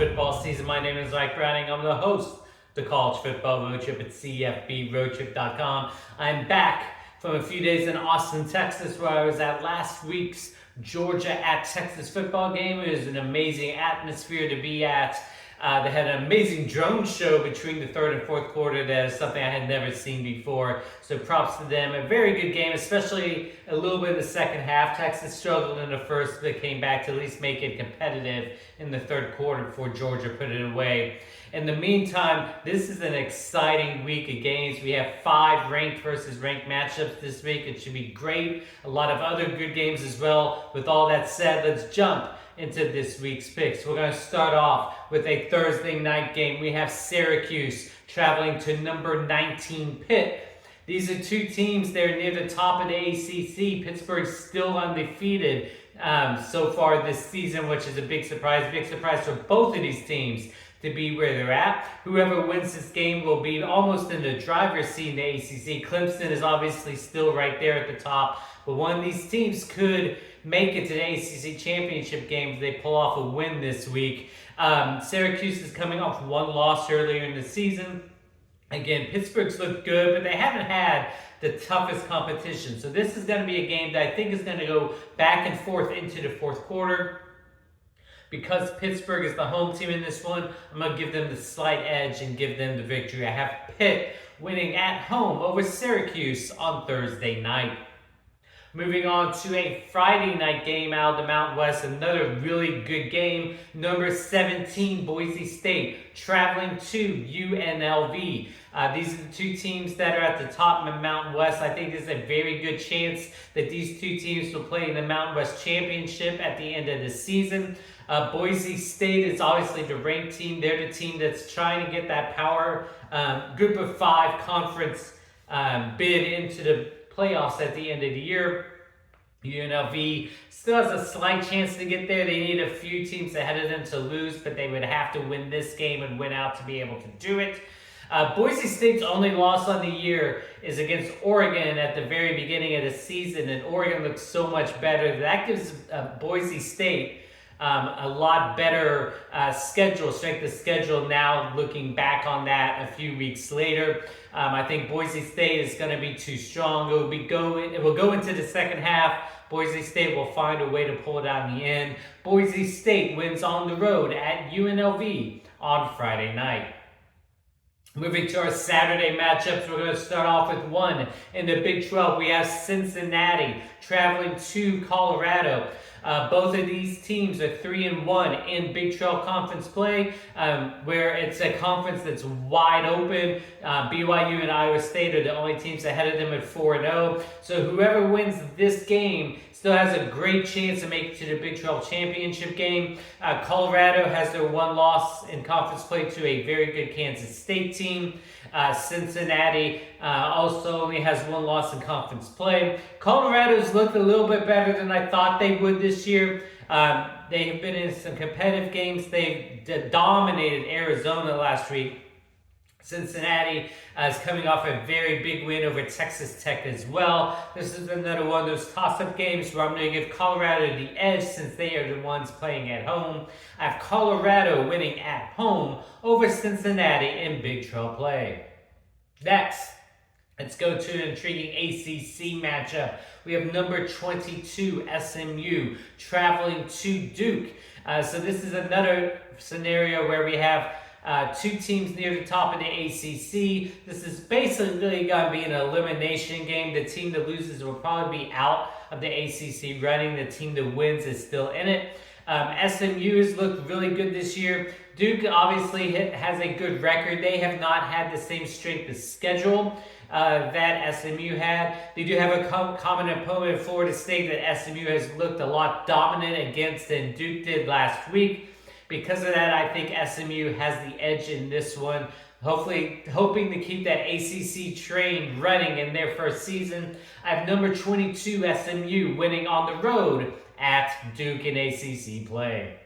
football season. My name is Mike Browning. I'm the host of the College Football Road Trip at CFBRoadTrip.com. I'm back from a few days in Austin, Texas, where I was at last week's Georgia at Texas football game. It was an amazing atmosphere to be at. They had an amazing drone show between the third and fourth quarter. That is something I had never seen before. So props to them. A very good game, especially a little bit in the second half. Texas struggled in the first, but came back to at least make it competitive in the third quarter before Georgia put it away. In the meantime, this is an exciting week of games. We have 5 ranked versus ranked matchups this week. It should be great. A lot of other good games as well. With all that said, let's jump into this week's picks. We're going to start off with a Thursday night game. We have Syracuse traveling to number 19 Pitt. These are two teams. They're near the top of the ACC. Pittsburgh's still undefeated so far this season, which is a big surprise. Big surprise for both of these teams to be where they're at. Whoever wins this game will be almost in the driver's seat in the ACC. Clemson is obviously still right there at the top, but one of these teams could make it to the ACC championship game if they pull off a win this week. Syracuse is coming off one loss earlier in the season. Again, Pittsburgh's looked good, but they haven't had the toughest competition. So this is going to be a game that I think is going to go back and forth into the fourth quarter. Because Pittsburgh is the home team in this one, I'm going to give them the slight edge and give them the victory. I have Pitt winning at home over Syracuse on Thursday night. Moving on to a Friday night game out of the Mountain West, another really good game. Number 17, Boise State, traveling to UNLV. These are the two teams that are at the top of the Mountain West. I think there's a very good chance that these two teams will play in the Mountain West Championship at the end of the season. Boise State is obviously the ranked team. They're the team that's trying to get that power group of 5 conference bid into the playoffs at the end of the year. UNLV still has a slight chance to get there. They need a few teams ahead of them to lose, but they would have to win this game and win out to be able to do it. Boise State's only loss on the year is against Oregon at the very beginning of the season, and Oregon looks so much better. That gives Boise State a lot better strength of schedule now, looking back on that a few weeks later. I think Boise State is going to be too strong. It will go into the second half. Boise State will find a way to pull it out in the end. Boise State wins on the road at UNLV on Friday night. Moving to our Saturday matchups, we're going to start off with one in the Big 12. We have Cincinnati traveling to Colorado. Both of these teams are 3-1 in Big 12 conference play, where it's a conference that's wide open. BYU and Iowa State are the only teams ahead of them at 4-0. So whoever wins this game still has a great chance to make it to the Big 12 championship game. Colorado has their one loss in conference play to a very good Kansas State team. Cincinnati also only has one loss in conference play. Colorado's looked a little bit better than I thought they would this year. They have been in some competitive games. They dominated Arizona last week. Cincinnati is coming off a very big win over Texas Tech as well. This is another one of those toss-up games where I'm going to give Colorado the edge since they are the ones playing at home. I have Colorado winning at home over Cincinnati in Big 12 play. Next, let's go to an intriguing ACC matchup. We have number 22 SMU traveling to Duke. So this is another scenario where we have two teams near the top of the ACC. This is basically going to be an elimination game. The team that loses will probably be out of the ACC running. The team that wins is still in it. SMU has looked really good this year. Duke obviously has a good record. They have not had the same strength of schedule that SMU had. They do have a common opponent, Florida State, that SMU has looked a lot dominant against than Duke did last week. Because of that, I think SMU has the edge in this one. Hopefully, hoping to keep that ACC train running in their first season. I have number 22 SMU winning on the road at Duke in ACC play.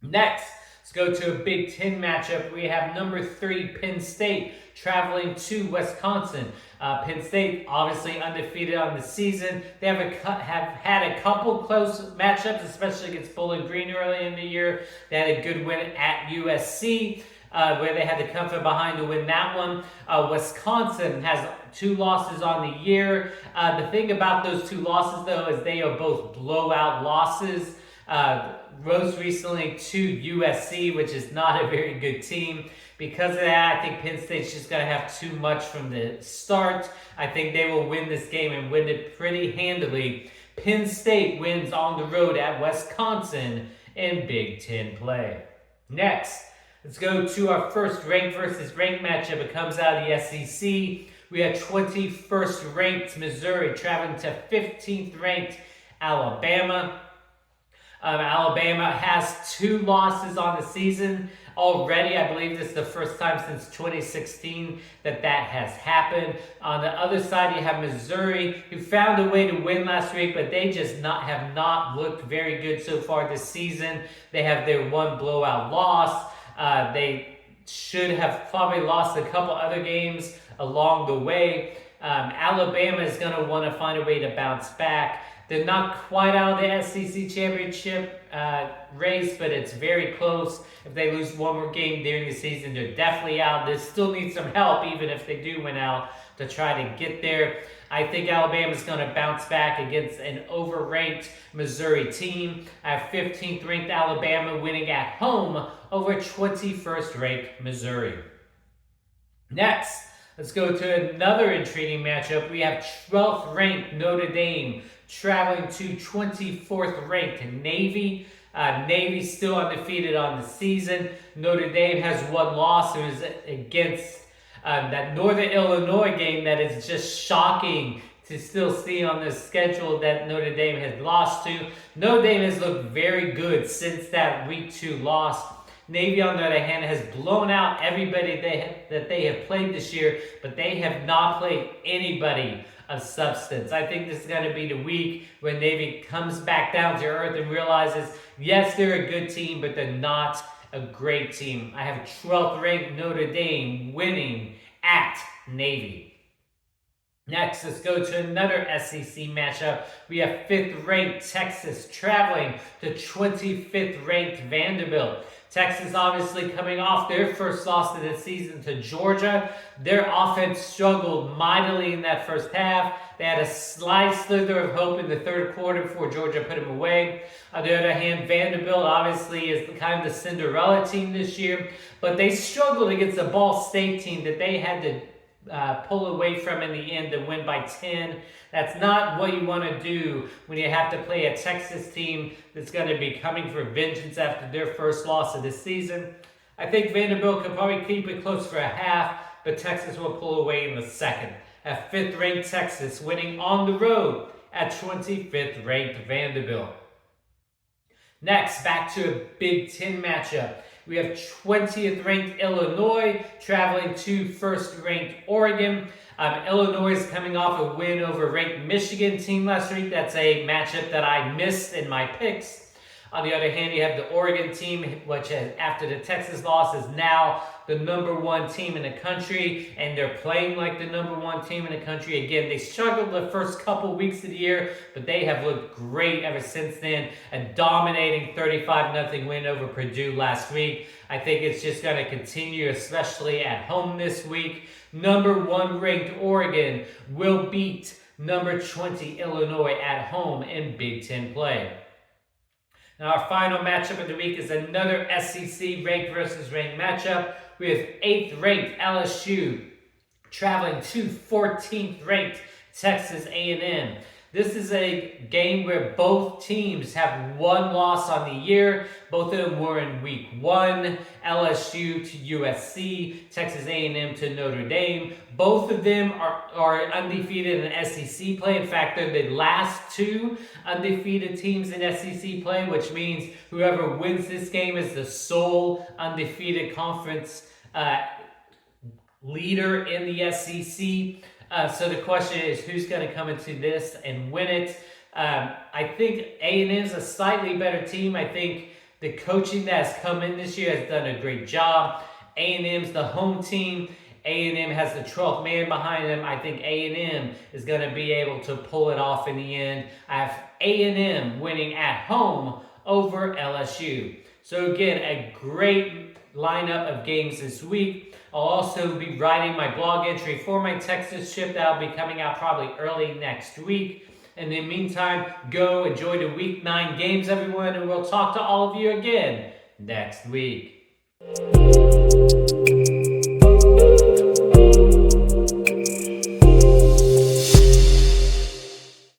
Next, Let's go to a Big Ten matchup. We have number 3 Penn State traveling to Wisconsin. Penn State obviously undefeated on the season. They have had a couple close matchups, especially against Bowling Green early in the year. They had a good win at USC. Where they had to come from behind to win that one. Wisconsin has 2 losses on the year. The thing about those 2 losses, though, is they are both blowout losses. Most recently to USC, which is not a very good team. Because of that, I think Penn State's just going to have too much from the start. I think they will win this game and win it pretty handily. Penn State wins on the road at Wisconsin in Big Ten play. Next, let's go to our first ranked versus ranked matchup. It comes out of the SEC. We have 21st ranked Missouri traveling to 15th ranked Alabama. Alabama has 2 losses on the season already. I believe this is the first time since 2016 that has happened. On the other side, you have Missouri, who found a way to win last week, but they just have not looked very good so far this season. They have their 1 blowout loss. They should have probably lost a couple other games along the way. Alabama is going to want to find a way to bounce back. They're not quite out of the SEC championship race, but it's very close. If they lose one more game during the season, they're definitely out. They still need some help, even if they do win out, to try to get there. I think Alabama's going to bounce back against an overranked Missouri team. I have 15th ranked Alabama winning at home over 21st ranked Missouri. Next, let's go to another intriguing matchup. We have 12th ranked Notre Dame traveling to 24th ranked Navy. Navy still undefeated on the season. Notre Dame has 1 loss. It was against that Northern Illinois game that is just shocking to still see on the schedule that Notre Dame has lost to. Notre Dame has looked very good since that Week 2 loss. Navy, on the other hand, has blown out everybody that they have played this year, but they have not played anybody of substance. I think this is going to be the week when Navy comes back down to earth and realizes, yes, they're a good team, but they're not a great team. I have 12th ranked Notre Dame winning at Navy. Next, let's go to another SEC matchup. We have 5th ranked Texas traveling to 25th ranked Vanderbilt. Texas obviously coming off their first loss of the season to Georgia. Their offense struggled mightily in that first half. They had a slight slither of hope in the third quarter before Georgia put them away. On the other hand, Vanderbilt obviously is kind of the Cinderella team this year, but they struggled against a Ball State team that they had to pull away from in the end to win by 10. That's not what you want to do when you have to play a Texas team that's going to be coming for vengeance after their first loss of the season. I think Vanderbilt could probably keep it close for a half, but Texas will pull away in the second. At 5th ranked Texas winning on the road at 25th ranked Vanderbilt. Next, back to a Big Ten matchup. We have 20th ranked Illinois traveling to 1st ranked Oregon. Illinois is coming off a win over ranked Michigan team last week. That's a matchup that I missed in my picks. On the other hand, you have the Oregon team, which after the Texas loss is now the number 1 team in the country, and they're playing like the number 1 team in the country. Again, they struggled the first couple weeks of the year, but they have looked great ever since then. A dominating 35-0 win over Purdue last week. I think it's just going to continue, especially at home this week. Number 1 ranked Oregon will beat number 20 Illinois at home in Big Ten play. Now, our final matchup of the week is another SEC ranked versus ranked matchup. We have 8th ranked LSU traveling to 14th ranked Texas A&M. This is a game where both teams have 1 loss on the year. Both of them were in week 1. LSU to USC, Texas A&M to Notre Dame. Both of them are undefeated in SEC play. In fact, they're the last 2 undefeated teams in SEC play, which means whoever wins this game is the sole undefeated conference leader in the SEC. So the question is, who's going to come into this and win it? I think A&M is a slightly better team. I think The coaching that has come in this year has done a great job. A&M's the home team. A&M has the 12th man behind them. I think A&M is going to be able to pull it off in the end. I have A&M winning at home over LSU. So again, a great lineup of games this week. I'll also be writing my blog entry for my Texas trip. That'll be coming out probably early next week. In the meantime, go enjoy the Week 9 games, everyone, and we'll talk to all of you again next week.